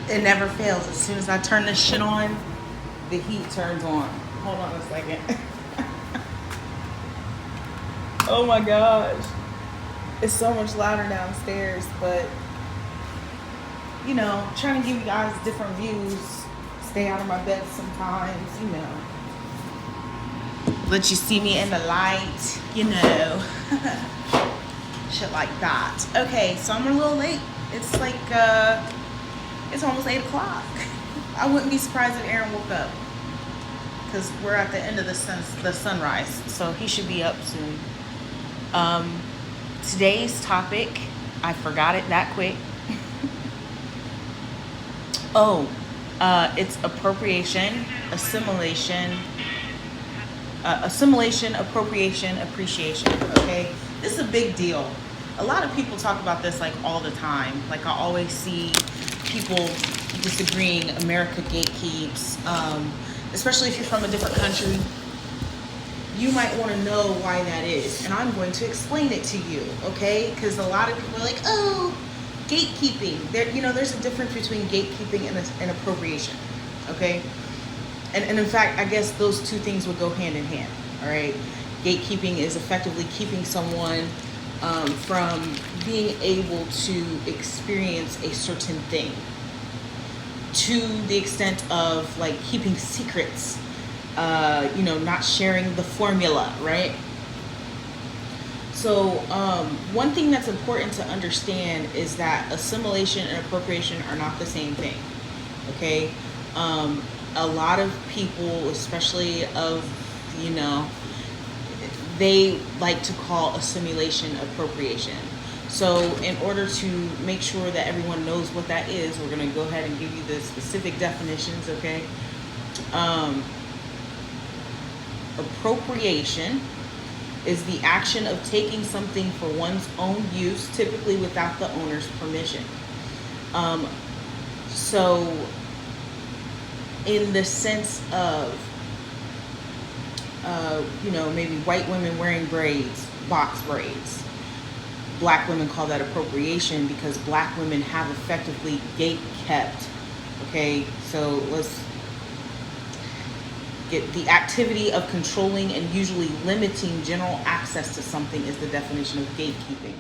It never fails. As soon as I turn this shit on, the heat turns on. Hold on a second. Oh my gosh. It's so much louder downstairs, but trying to give you guys different views. Stay out of my bed sometimes. Let you see me in the light. Shit like that. Okay, so I'm a little late. It's like, it's almost 8 o'clock. I wouldn't be surprised if Aaron woke up, because we're at the end of the sunrise, so he should be up soon. Today's topic, I forgot it that quick. It's appropriation, assimilation, appropriation, appreciation. Okay, this is a big deal. A lot of people talk about this like all the time. Like, I always see people disagreeing. America gatekeeps, especially if you're from a different country. You might want to know why that is, and I'm going to explain it to you, okay? Because a lot of people are like, oh, gatekeeping. There's a difference between gatekeeping and appropriation, okay? And in fact, I guess those two things would go hand in hand, all right? Gatekeeping is effectively keeping someone from being able to experience a certain thing, to the extent of like keeping secrets, not sharing the formula, right? So one thing that's important to understand is that assimilation and appropriation are not the same thing, okay? A lot of people, especially they like to call assimilation appropriation. So in order to make sure that everyone knows what that is, we're going to go ahead and give you the specific definitions, okay? Appropriation is the action of taking something for one's own use, typically without the owner's permission. So in the sense of, maybe white women wearing braids, box braids. Black women call that appropriation because black women have effectively gate kept. Okay, so let's get the activity of controlling and usually limiting general access to something is the definition of gatekeeping.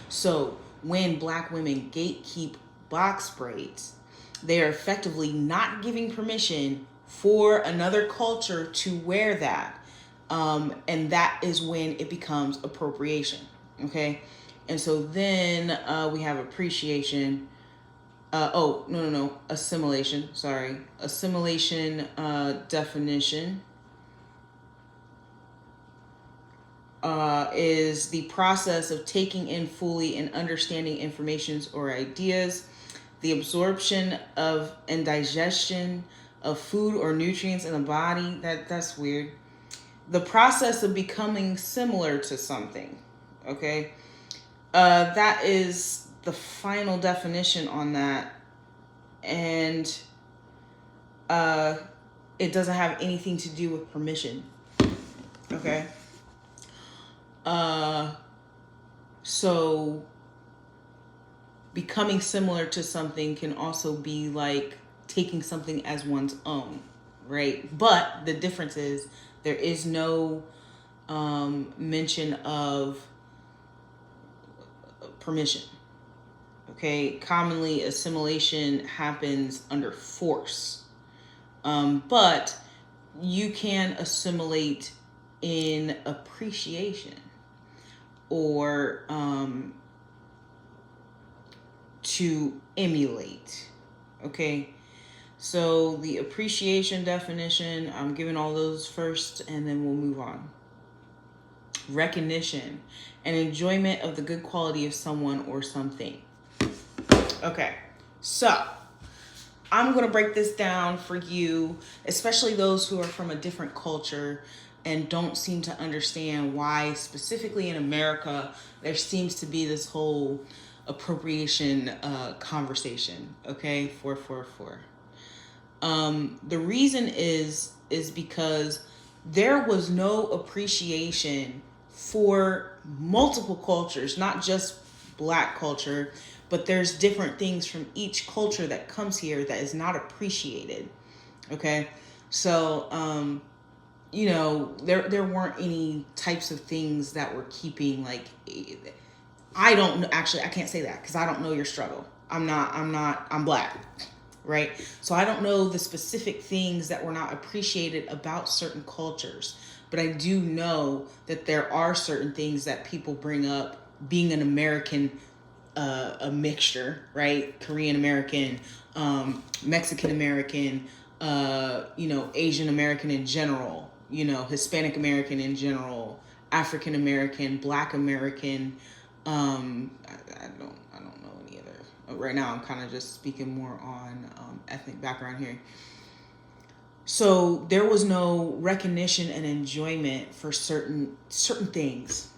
So when black women gatekeep box braids, they are effectively not giving permission for another culture to wear that. And that is when it becomes appropriation. Okay. And so then we have appreciation. Assimilation. Sorry. Assimilation definition is the process of taking in fully and understanding information or ideas, the absorption of and digestion of food or nutrients in the body. That's weird. The process of becoming similar to something. Okay. That is the final definition on that. And it doesn't have anything to do with permission. Okay. So becoming similar to something can also be like taking something as one's own, right? But the difference is there is no mention of permission. Okay, commonly assimilation happens under force, but you can assimilate in appreciation or to emulate. Okay, so the appreciation definition, I'm giving all those first and then we'll move on. Recognition and enjoyment of the good quality of someone or something. Okay, so I'm going to break this down for you, especially those who are from a different culture and don't seem to understand why specifically in America there seems to be this whole appropriation conversation. Okay, 444. The reason is because there was no appreciation for multiple cultures, not just Black culture, but there's different things from each culture that comes here that is not appreciated. Okay, so there weren't any types of things that were keeping, like, I don't know, actually I can't say that because I don't know your struggle. I'm Black, right? So I don't know the specific things that were not appreciated about certain cultures, but I do know that there are certain things that people bring up being an American, a mixture, right? Korean American, Mexican American, Asian American in general, Hispanic American in general, African American, Black American. I don't know any other. Right now, I'm kind of just speaking more on ethnic background here. So there was no recognition and enjoyment for certain things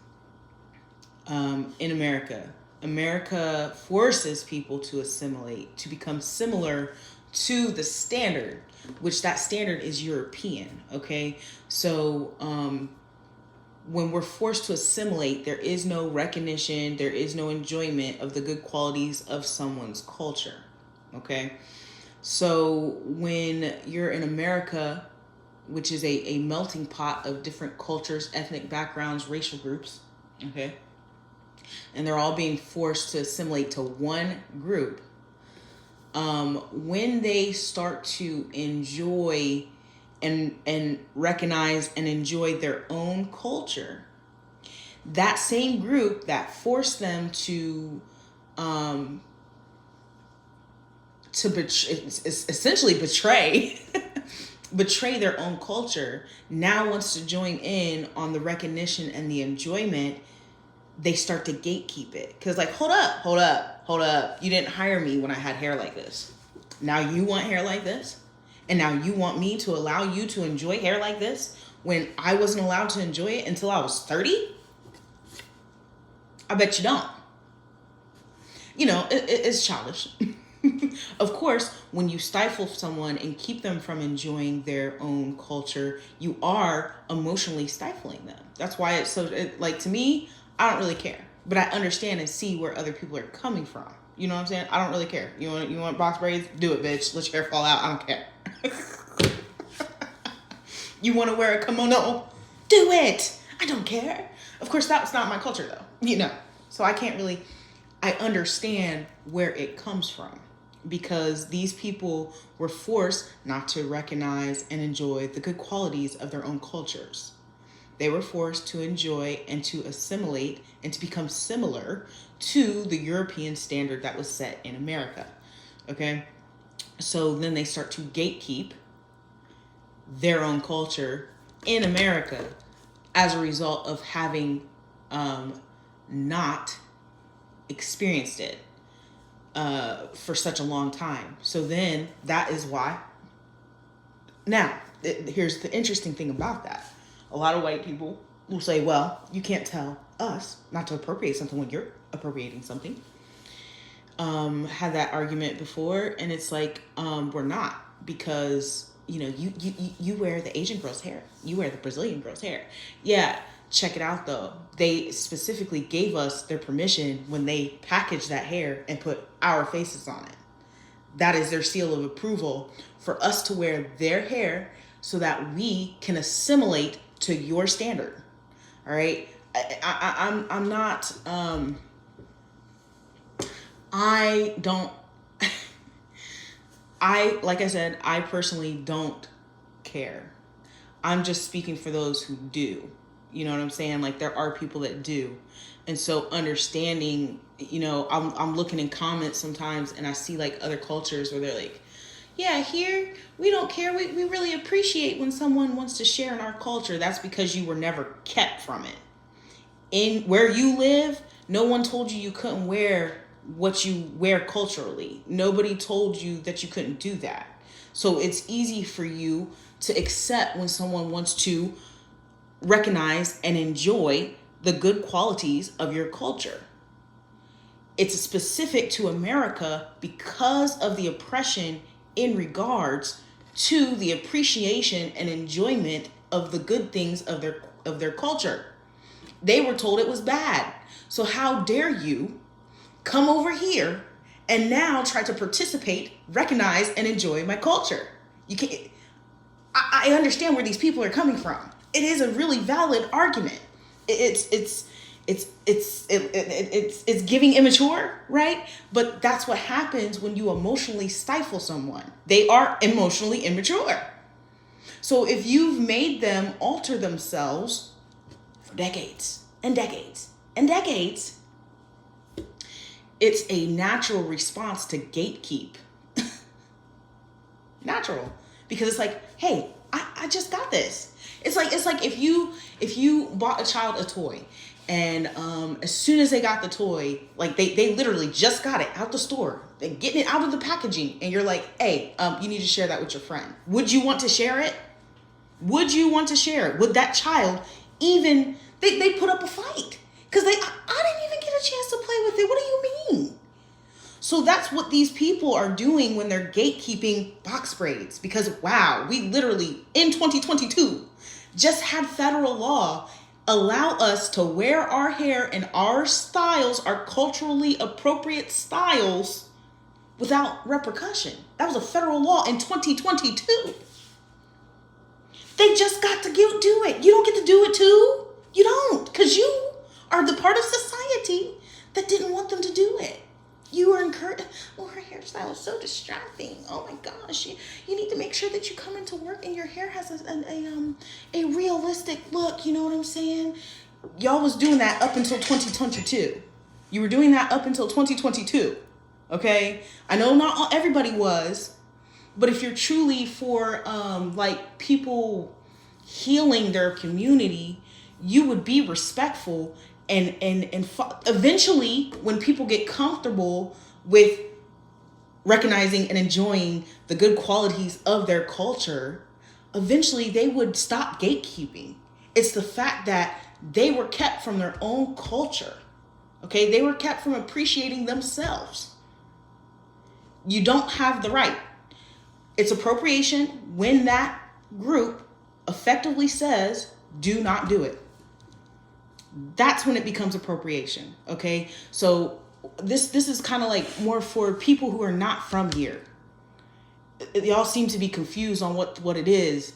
in America. America forces people to assimilate, to become similar to the standard, which that standard is European. Okay, so when we're forced to assimilate, there is no recognition, there is no enjoyment of the good qualities of someone's culture. Okay, so when you're in America, which is a melting pot of different cultures, ethnic backgrounds, racial groups, okay, and they're all being forced to assimilate to one group, when they start to enjoy and recognize and enjoy their own culture, that same group that forced them to essentially betray betray their own culture, now wants to join in on the recognition and the enjoyment. They start to gatekeep it, because, like, hold up, you didn't hire me when I had hair like this. Now you want hair like this, and now you want me to allow you to enjoy hair like this when I wasn't allowed to enjoy it until I was 30? I bet you don't. It's childish. Of course, when you stifle someone and keep them from enjoying their own culture, you are emotionally stifling them. That's why it's so, like, to me, I don't really care, but I understand and see where other people are coming from. You know what I'm saying? I don't really care. You want box braids? Do it, bitch. Let your hair fall out. I don't care. You want to wear a kimono? Do it. I don't care. Of course, that's not my culture, though. So I can't really, I understand where it comes from, because these people were forced not to recognize and enjoy the good qualities of their own cultures. They were forced to enjoy and to assimilate and to become similar to the European standard that was set in America. Okay? So then they start to gatekeep their own culture in America as a result of having not experienced it for such a long time. So then that is why. Now, here's the interesting thing about that. A lot of white people will say, well, you can't tell us not to appropriate something when you're appropriating something. Had that argument before, and it's like, we're not, because you wear the Asian girl's hair, you wear the Brazilian girl's hair. Yeah, check it out though. They specifically gave us their permission when they packaged that hair and put our faces on it. That is their seal of approval for us to wear their hair so that we can assimilate to your standard. All right. I'm not, I don't, like I said, I personally don't care. I'm just speaking for those who do. You know what I'm saying? Like, there are people that do. And so understanding, I'm looking in comments sometimes and I see like other cultures where they're like, yeah, here we don't care. We really appreciate when someone wants to share in our culture. That's because you were never kept from it. In where you live, no one told you couldn't wear what you wear culturally. Nobody told you that you couldn't do that. So it's easy for you to accept when someone wants to recognize and enjoy the good qualities of your culture. It's specific to America because of the oppression in regards to the appreciation and enjoyment of the good things of their culture. They were told it was bad. So how dare you come over here and now try to participate, recognize, and enjoy my culture. You can't. I understand where these people are coming from. It is a really valid argument. It's giving immature, right? But that's what happens when you emotionally stifle someone. They are emotionally immature. So if you've made them alter themselves for decades and decades and decades, it's a natural response to gatekeep. Natural. Because it's like, hey, I just got this. It's like if you bought a child a toy, and as soon as they got the toy, like they literally just got it out the store, they're getting it out of the packaging, and you're like, hey, you need to share that with your friend. Would you want to share it? Would you want to share it? Would that child even, they put up a fight because I didn't even get a chance to play with it. What do you mean? So that's what these people are doing when they're gatekeeping box braids, because wow, we literally in 2022 just had federal law allow us to wear our hair in our styles, our culturally appropriate styles, without repercussion. That was a federal law in 2022. They just got to do it. You don't get to do it too. You don't, because you are the part of society that didn't want them to do it. You are encouraged. Oh, her hairstyle is so distracting. Oh my gosh. You need to make sure that you come into work and your hair has a realistic look. You know what I'm saying? Y'all was doing that up until 2022. You were doing that up until 2022. Okay? I know not everybody was, but if you're truly for like people healing their community, you would be respectful. And eventually, when people get comfortable with recognizing and enjoying the good qualities of their culture, eventually they would stop gatekeeping. It's the fact that they were kept from their own culture. Okay, they were kept from appreciating themselves. You don't have the right. It's appropriation when that group effectively says, do not do it. That's when it becomes appropriation. Okay, so this is kind of like more for people who are not from here. Y'all seem to be confused on what it is.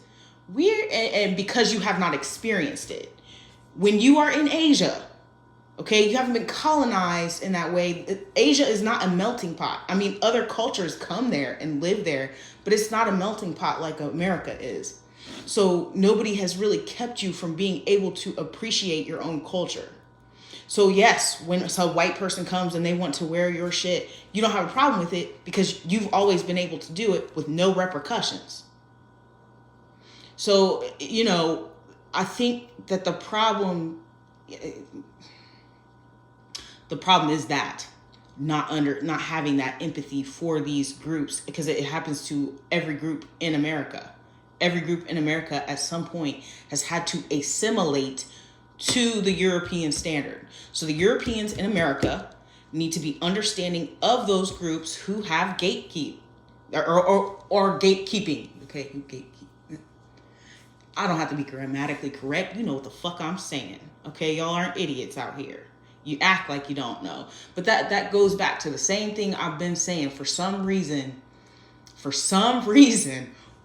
And because you have not experienced it. When you are in Asia, okay, you haven't been colonized in that way. Asia is not a melting pot. I mean, other cultures come there and live there, but it's not a melting pot like America is. So nobody has really kept you from being able to appreciate your own culture. So yes, when a white person comes and they want to wear your shit, you don't have a problem with it because you've always been able to do it with no repercussions. So, you know, I think that the problem is that not having that empathy for these groups, because it happens to every group in America. Every group in America at some point has had to assimilate to the European standard. So the Europeans in America need to be understanding of those groups who have gatekeep or gatekeeping. Okay, who gatekeep. I don't have to be grammatically correct. You know what the fuck I'm saying. Okay, y'all aren't idiots out here. You act like you don't know. But that goes back to the same thing I've been saying. For some reason,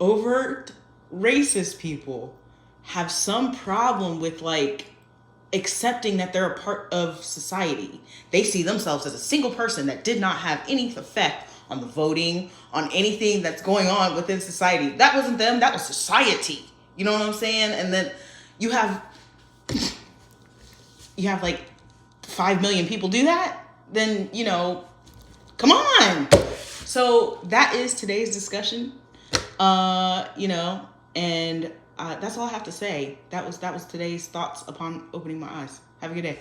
overt racist people have some problem with like accepting that they're a part of society. They see themselves as a single person that did not have any effect on the voting, on anything that's going on within society. That wasn't them, that was society. You know what I'm saying? And then you have like 5 million people do that, then, you know, come on. So that is today's discussion. You know, and that's all I have to say. That was today's thoughts upon opening my eyes. Have a good day.